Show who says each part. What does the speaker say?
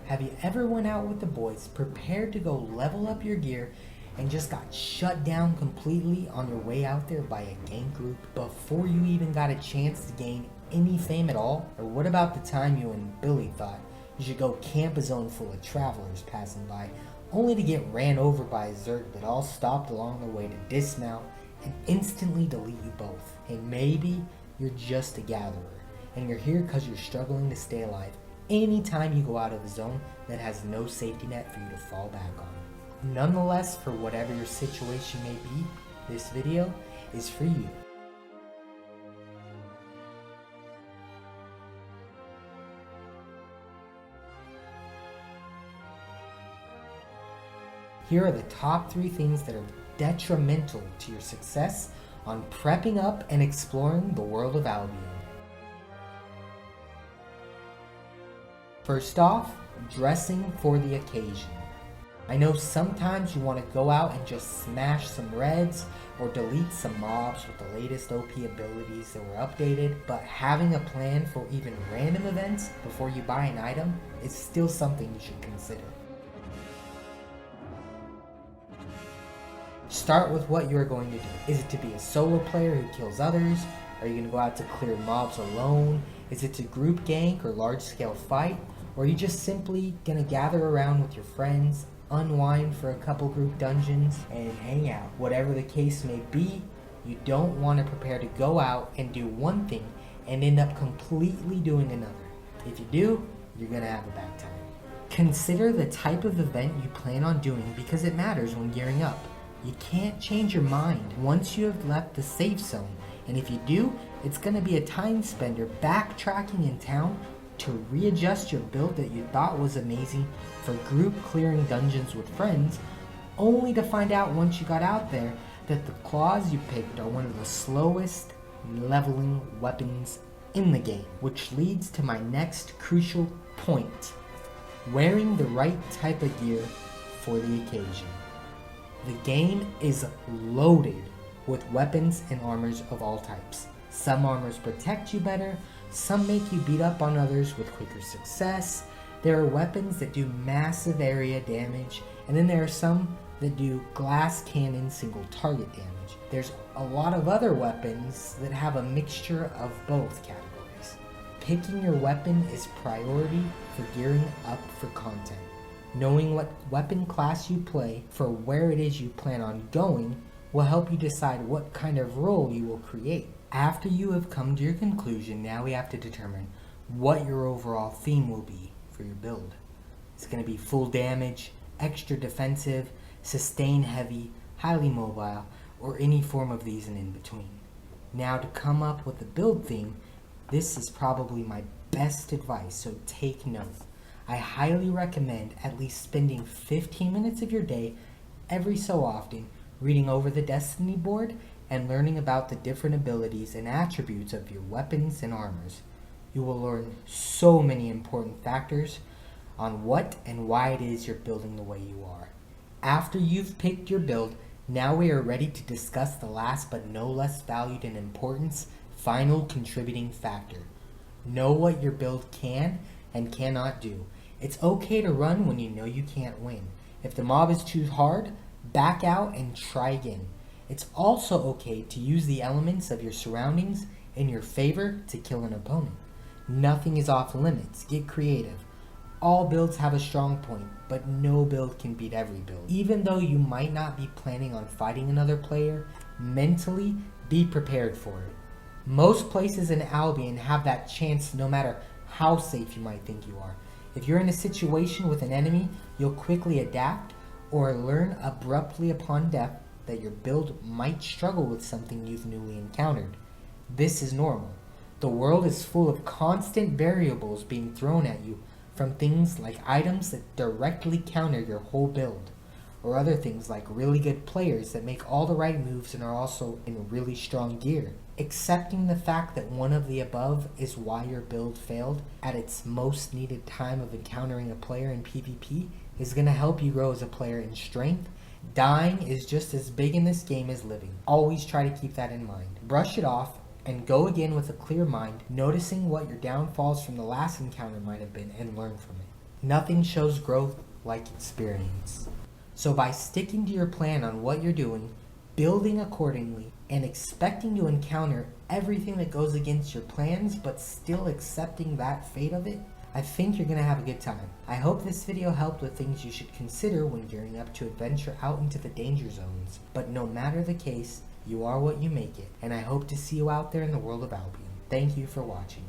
Speaker 1: Have you ever went out with the boys, prepared to go level up your gear, and just got shut down completely on your way out there by a gank group before you even got a chance to gain any fame at all? Or what about the time you and Billy thought you should go camp a zone full of travelers passing by, only to get ran over by a Zerg that all stopped along the way to dismount and instantly delete you both? And maybe you're just a gatherer, and you're here because you're struggling to stay alive anytime you go out of a zone that has no safety net for you to fall back on. Nonetheless, for whatever your situation may be, this video is for you. Here are the top 3 things that are detrimental to your success on prepping up and exploring the world of Albion. First off, dressing for the occasion. I know sometimes you want to go out and just smash some reds or delete some mobs with the latest OP abilities that were updated, but having a plan for even random events before you buy an item is still something you should consider. Start with what you are going to do. Is it to be a solo player who kills others? Are you going to go out to clear mobs alone? Is it to group gank or large scale fight? Or are you just simply going to gather around with your friends, unwind for a couple group dungeons, and hang out? Whatever the case may be, you don't want to prepare to go out and do one thing and end up completely doing another. If you do, you're going to have a bad time. Consider the type of event you plan on doing because it matters when gearing up. You can't change your mind once you have left the safe zone, and if you do, it's going to be a time spender backtracking in town to readjust your build that you thought was amazing for group clearing dungeons with friends, only to find out once you got out there that the claws you picked are one of the slowest leveling weapons in the game. Which leads to my next crucial point: wearing the right type of gear for the occasion. The game is loaded with weapons and armors of all types. Some armors protect you better, some make you beat up on others with quicker success. There are weapons that do massive area damage, and then there are some that do glass cannon single target damage. There's a lot of other weapons that have a mixture of both categories. Picking your weapon is priority for gearing up for content. Knowing what weapon class you play for where it is you plan on going will help you decide what kind of role you will create. After you have come to your conclusion, now we have to determine what your overall theme will be for your build. It's going to be full damage, extra defensive, sustain heavy, highly mobile, or any form of these and in between. Now to come up with a build theme, this is probably my best advice, so take note. I highly recommend at least spending 15 minutes of your day every so often reading over the Destiny board and learning about the different abilities and attributes of your weapons and armors. You will learn so many important factors on what and why it is you're building the way you are. After you've picked your build, now we are ready to discuss the last but no less valued in importance, final contributing factor. Know what your build can and cannot do. It's okay to run when you know you can't win. If the mob is too hard, back out and try again. It's also okay to use the elements of your surroundings in your favor to kill an opponent. Nothing is off limits. Get creative. All builds have a strong point, but no build can beat every build. Even though you might not be planning on fighting another player, mentally be prepared for it. Most places in Albion have that chance no matter how safe you might think you are. If you're in a situation with an enemy, you'll quickly adapt or learn abruptly upon death that your build might struggle with something you've newly encountered. This is normal. The world is full of constant variables being thrown at you, from things like items that directly counter your whole build, or other things like really good players that make all the right moves and are also in really strong gear. Accepting the fact that one of the above is why your build failed at its most needed time of encountering a player in PvP is going to help you grow as a player in strength. Dying is just as big in this game as living. Always try to keep that in mind. Brush it off and go again with a clear mind, noticing what your downfalls from the last encounter might have been and learn from it. Nothing shows growth like experience. So by sticking to your plan on what you're doing, building accordingly, and expecting to encounter everything that goes against your plans, but still accepting that fate of it, I think you're going to have a good time. I hope this video helped with things you should consider when gearing up to adventure out into the danger zones. But no matter the case, you are what you make it, and I hope to see you out there in the world of Albion. Thank you for watching.